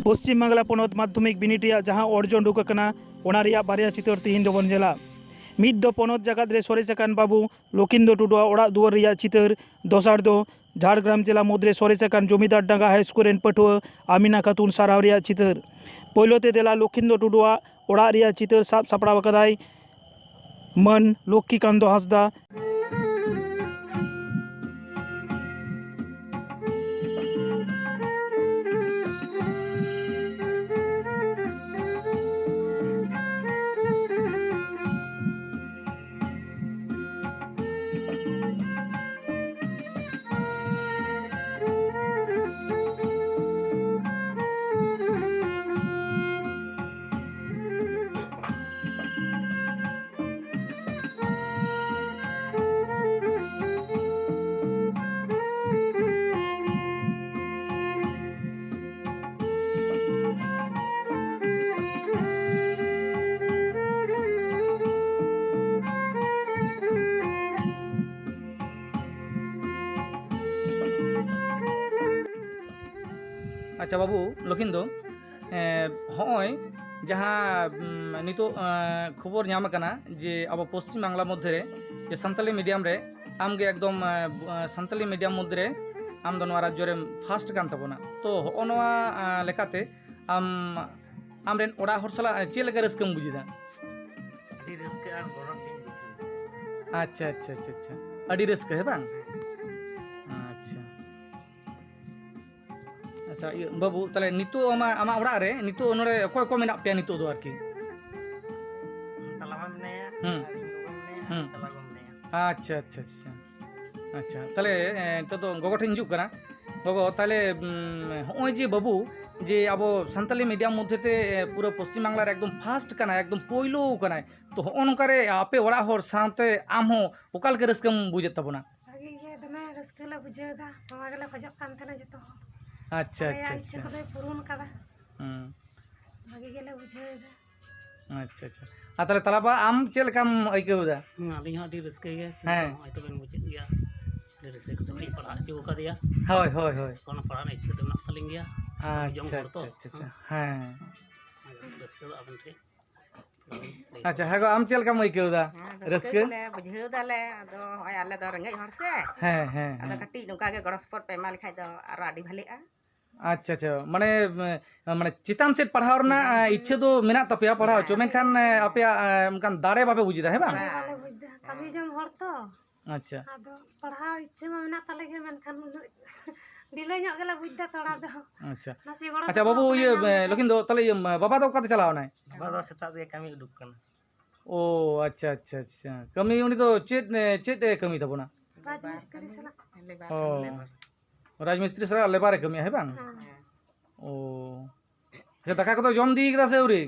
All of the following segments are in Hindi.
पश्चिम बांगला पनत माध्यमिक बिनिड जहाँ अर्जन उडुकना बारिया चितर तीन दोबन जेला मिद दो पनत जगत रे सरेचाकान बाबू लखिंदर टुडुआ ओड़ा दुआर रिया चितर दसार दो झाड़ग्राम जिला मुद्रे सरेचाकान जमीदार डांगा हाई स्कूल रेन पटुआ आमिना खातून साराव रिया चितर पहिलोते देला लखिंदर टुडुआ ओड़ा रिया चितर साब सापड़ाव कदाय मन लक्ष्मीकांत हांसदा। अच्छा बाबू लखिंदो हॉय जहाँ नितो खबर नाम करना जे अब पश्चिम बांगला मध्य रे जे संताली मीडियम रे आम गे एकदम संताली मीडियम मध्य रे आम दो राज्य रे फास्ट कान तबना तो होनवा लेकाते आम आम रेन ओड़ा हर सला चे लेका रस्कम बुझिदा अड़ी रस्का आर गरम दिन बुझे। अच्छा अच्छा अच्छा अच्छा अड़ी रस्का है बांग अच्छा अच्छा ये बाबू तले नितो आमा ओड़ा रे नितो नोरे कोय को मेना पे नितो दो आरकी तलावा मनेया अड़ी लोगन मनेया तलावा मनेया। अच्छा अच्छा अच्छा अच्छा तले तो गोगो ठेन हिजुग कना गोगो तले होय जे बाबू जे अब सान्ताली मीडियम मध्यते पूरा पश्चिम बांगलार एकदम फास्ट कना एकदम पहिलो कना तो होनकारे आपे ओड़ा हर साथे आम हो ओकाल के रस्कम बुझे तबना भागी ये दमे रस्कला बुझेदा नवा गला खजक कान थना जतो। अच्छा अच्छा इच्छा को पूर्ण कदा भागी गेले बुझेदा। अच्छा अच्छा आ तले तलाबा आम चेल काम आइकेउदा अली हाँ रस्क गया हाँ तो बन बुझे गया रस्क तो बड़ी पढ़ा जो का दिया होय होय होय कोना पढ़ा इच्छा तो ना तलिंग गया अच्छा अच्छा अच्छा हाँ रस्क तो अपन थे अच्छा है आम चेल काम आइकेउदा रस्क ले बुझेदा ले दो होय आले दो रंगे हर से हाँ हाँ आदा कटी नुका के गड़ स्पॉट पे माल खाइ दो आरो आडी भालेआ। अच्छा अच्छा माने माने चितान सेट पढ़ाव ना इच्छा तो मेना तपिया पढ़ाव चो मेनखान आपया उनकान दाड़े बापे बुझिदा है बांग बाले बुझदा कमी जम हर तो अच्छा आदो पढ़ाव इच्छा मा मेना तले के मेनखान डिले ᱧᱚᱜ गेला बुझदा थोड़ा दो अच्छा नासी गड़ा अच्छा बाबू ये लेकिन दो तले बाबा तो काते चलाव नाय बाबा दो सेता रे कमी उडुक कना। ओ अच्छा अच्छा अच्छा कमी उनी तो चेट चेट कमी तबना राजमिस्त्री सला ओ राजमिस्त्री सरा लेबारे कमी है बांग ओ अच्छा दाका को तो जम दी कदा से उरी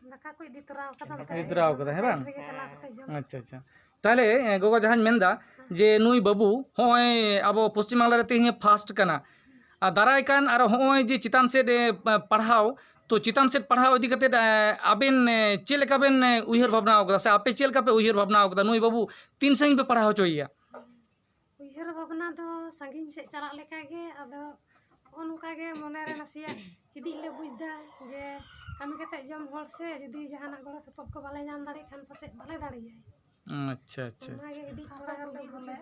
नका कोई दितराव कदा इतराव कदा है बांग चला कते जम अच्छा अच्छा ताले गोगो जहां मेंदा जे नुई बाबू होय अब पश्चिम बांगला रे तेहिया फास्ट कना आ दाराय कान आर होय जे चितान सेट पढ़ाव तो चितान सेट पढ़ाव इदी कते आबेन चे लेका बेन उयहर भावना कदा से आपे चे लेका पे उयहर भावना कदा नुई बाबू तीन संग पे पढ़ाव होचोइया उयहर भावना दो संगिन से चला लेका गे आदो ओनुका गे मने रे नसिया इदी ले बुझदा जे कमी कते जम हर से जदी जहाना गड़ा सपब को बाले नाम दाड़ी खान पसे बाले दाड़ी जाय। अच्छा अच्छा ओनागे इदी थोड़ा गल बुझे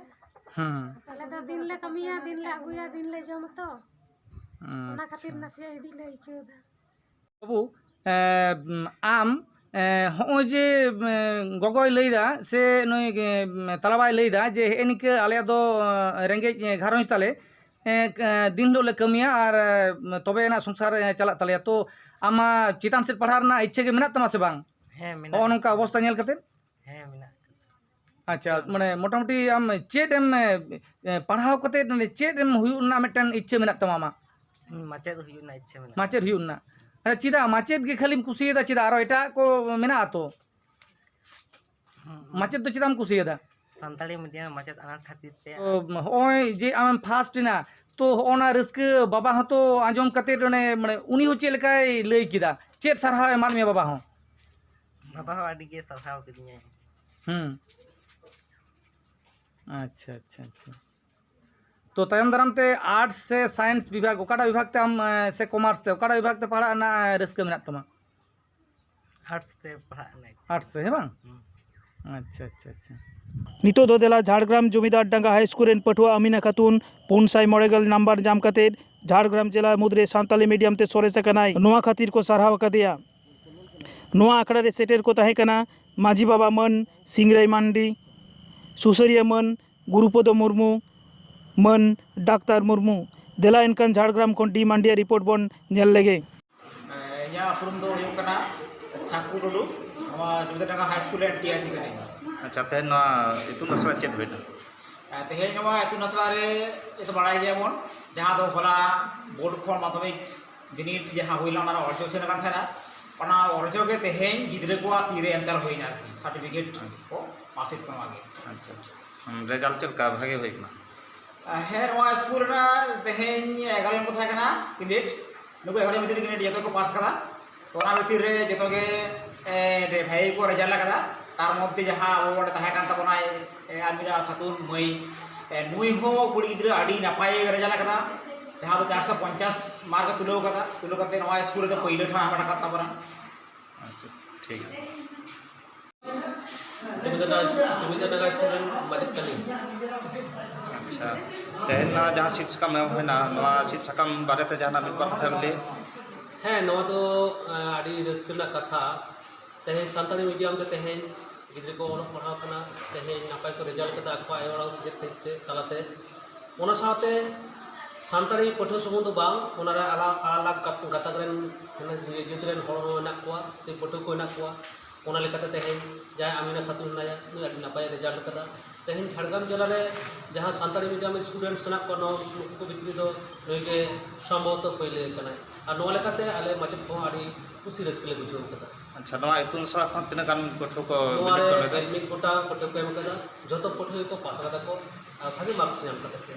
हम्म आले दो दिन ले कमिया दिन ले अगुया दिन ले जम तो ओना खातिर नसिया इदी ले इकेदा। बाबू आम होय जे गगोय लैदा से नय तलाबाय लैदा जे एनिके आले दो रेंगे घारंज ताले दिन हिलोग ले कमिया और तबे ना संसार चला तले तो आमा चितान सेट पढ़ा रना इच्छा के मेना तमा से बांग है मिना ओ नोका अवस्था नेल कते है मिना। अच्छा माने मोटामुटी आम चेट एम पढ़ाव कते चेट एम हुयुना मिटन इच्छा मेना तमा मा माचे तो हुयुना इच्छा मिना माचेद हुयुना अच्छा चिदा माचेद गे खालिम कुसियदा चिदा आरो एटा को मेना तो माचेद तो चिदाम कुसियदा संताली मीडियम माचे अनाथ खातिर ते होय जे आम फास्ट ना तो ओना रिस्क बाबा हो तो आजम कते माने उनी हो चे लेकाय लई किदा चेत सरहा मान में बाबा हो बाबा हो आडी के सरहाव किदिया। अच्छा अच्छा अच्छा तो तायम दाराम ते आर्ट्स से साइंस विभाग ओकाटा विभाग ते आम से कॉमर्स ते ओकाटा विभाग ते पढ़ा ना रस्के मेना तमा आर्ट्स ते पढ़ाग ना आर्ट्स से है बांग अच्छा अच्छा अच्छा नितो दो देला झाड़ग्राम जमीदार डांगा हाई स्कूल रेन पठुआ अमीना खातून 490 नंबर जाम कते झाड़ग्राम जिला मुद्रे सान्ताली मीडियम ते सोरेस कनाई नोआ खातिर को सरहाव कदिया नोआ आखड़ा रे सेटेर को ताहे कना माझी बाबा मन सिंगराई मांडी सुसरिया मन गुरुपद मुर्मू मन डाक्तार मुर्मू देला इनकन झाड़ग्राम खन डी मांडिया रिपोर्ट बन नेल लेगे ᱤᱧᱟᱹᱜ ᱩᱯᱨᱩᱢ ᱫᱚ ᱦᱩᱭᱩᱜ ᱠᱟᱱᱟ ᱪᱷᱟᱠᱩ ᱴᱩᱰᱩ ᱱᱚᱣᱟ ᱡᱩᱢᱤᱫᱟᱨᱰᱟᱸᱜᱟ ᱦᱟᱭ ᱥᱠᱩᱞ ᱨᱮᱱ ᱴᱤᱟᱭᱥᱤ ᱠᱟᱹᱱᱟᱹᱧ अच्छा तेहन ना इतुन आसरा चेक हुई ᱛᱮᱦᱮᱧ ᱱᱚᱣᱟ ᱤᱛᱩᱱ ᱟᱥᱲᱟ ᱨᱮ ᱵᱟᱲᱟᱭ ᱜᱮᱭᱟᱵᱚᱱ ᱡᱟᱦᱟᱸ ᱫᱚ ᱦᱚᱞᱟ ᱵᱳर्ड ᱠᱷᱚᱱ ᱢᱟᱫᱽᱫᱷᱚᱢᱤᱠ ᱵᱤᱱᱤᱰ ᱡᱟᱦᱟᱸ ᱦᱩᱭ ᱞᱮᱱᱟ ᱚᱱᱟ ᱚᱨᱡᱚ ᱥᱮᱱ ᱟᱠᱟᱱ ᱛᱟᱦᱮᱱᱟ ᱚᱱᱟ ᱚᱨᱡᱚ ᱜᱮ ᱛᱮᱦᱮᱧ ᱜᱤᱫᱽᱨᱟᱹ ᱠᱚᱣᱟᱜ ᱛᱤᱨᱮ ᱮᱢ ᱪᱟᱞ ᱦᱩᱭᱱᱟ ᱟᱨᱠᱤ ᱥᱟᱨᱴᱤफᱤᱠᱮᱴ ᱠᱚ ᱢᱟᱨᱠᱥᱤᱴ को नवा अच्छा रिजल्ट चल का भागे हुई ᱦᱮᱸ ᱱᱚᱣᱟ ᱥᱠᱩᱞ ᱨᱮᱱᱟᱜ ᱛᱮᱦᱮᱧ 11 ᱡᱚᱱ ᱠᱚ ᱛᱟᱦᱮᱸ ᱠᱟᱱᱟ ᱠᱮᱱᱰᱤᱰᱮᱴ ᱱᱩᱠᱩ 11 ᱵᱷᱤᱛᱨᱤ ᱠᱮᱱᱰᱤᱰᱮᱴ ᱡᱚᱛᱚ ᱠᱚ ᱯᱟᱥ ᱠᱟᱫᱟ तो ᱚᱱᱟ ᱵᱷᱤᱛᱤᱨ ᱨᱮ ᱡᱚᱛᱚ ᱜᱮ भाई को रेजल्ट लगा तार मध्य जहाँ वो तबना आमिना खातून मई नुई हो कुड़ी गिद्रा अड़ी नपाय रेजल्ट लगा जहाँ तो 450 मार्क तुलो नवा स्कूल तो पहले ठा हमारा तबना अच्छा ठीक है जमीदारनगर स्कूल मजद कनी अच्छा तेहन ना जहाँ सीट सकम होना सीट सकम बारे ते जहाँ मिलबा कथा मिले हाँ नवा दो आड़ी रस्कना कथा तेहन सानताली मीडियम ते तेहन गिद्रे को ओलक पढ़ाव कना तेहन नापाय को रिजल्ट कदा को आय ओराव सजेत ते तालाते ओना साथे सानताली पठो सुमुंग दो बांग ओना रे अलग गातक रेन गिद्रेन हड़ मेना कोआ से पठो को हेना कोआ ओना लेकाते तेहन जहाँ आमिना खातून नाया नुई आड़ी नापाय रिजल्ट कदा तेहन झाड़ग्राम जिला रे जहाँ सानताली मीडियम स्टूडेंट सना को नुकु भितरी दो नुई के संभवत पहले कना और नवा लेकाते आले मचद को आड़ी खुशी रस्कले बुझाव कदा अच्छा नवा इतुन सरा खन तिना गान पठो को नवा रे एडमिट कोटा पठो को एम कदा जतो पठो को पास कदा को भागे मार्क्स नाम कदा के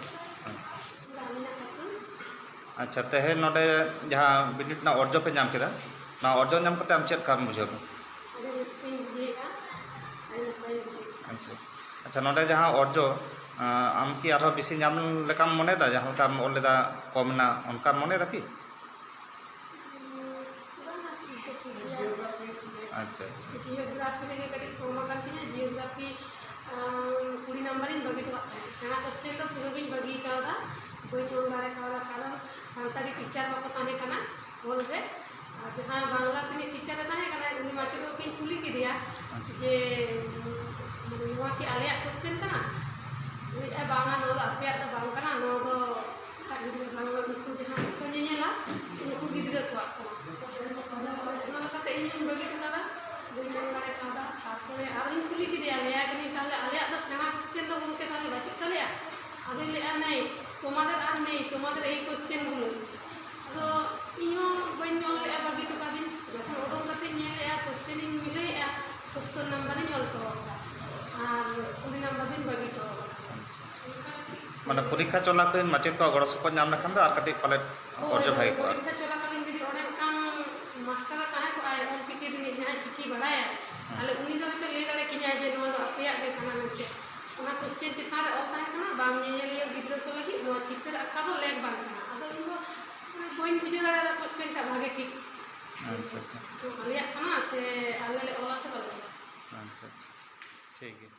अच्छा तेहन नोडे जहाँ बिनिट ना अर्जो पे नाम केदा ना अर्जो नाम कते आम चेक काम बुझो तो अच्छा अच्छा नोडे जहाँ अर्जो आम की आरो बेसी नाम लेकाम मने दा जहाँ का ओलेदा कम ना उनका मने रखी अच्छा अच्छा जियोग्राफी लगे कटी कम कर थी जियोग्राफी 20 नंबर इन बगी तो सेना क्वेश्चन तो पूरा दिन बगी कादा कोई नोन दारे कादा कारण सानताली टीचर बाको ताने कना बोल रे जहां बांग्ला तने टीचर ताने कना उनी माचे को किन कुली की दिया जे नोवा की आलिया क्वेश्चन कना उनी ए बांगा नो अपिया तो बांग कना नो दो गिद्रे बांग्ला उनको जहां को नेनेला उनको गिद्रे को बगी तो कदा कुली की दिया लिया कि आलिया तो सेना क्वेश्चन तो उनके ताले बचत तलिया अदे लिया नहीं तुम्हारे आर नहीं तुम्हारे यही क्वेश्चन गुलो तो इयो बन्यो लिया बगी तो कादिन जखन ओडो कते नेलिया क्वेश्चन इन मिलेया 70 नंबर इन ऑल करो और 20 नंबर दिन बगी तो माने परीक्षा चलाते माचेत को गड़ सपन नाम लखन दा आर कटे पाले अर्जो भाई को परीक्षा चला कालीन यदि ओडे काम मास्टर ताहे को आए ऑन चिकी दिन जहां चिकी बढ़ाया आले उनी दो तो ले दाड़े किना जे नो दो अपिया के खाना नचे ओना क्वेश्चन चिता रे ओता है खाना बांग नेलियो गिद्रो को लगी नो चित्र अखा दो लेक बांग खाना अदो इनो कोइन बुझे दाड़े क्वेश्चन ता भागे ठीक अच्छा अच्छा तो आलिया खाना से आले ले ओला से बल अच्छा अच्छा ठीक है।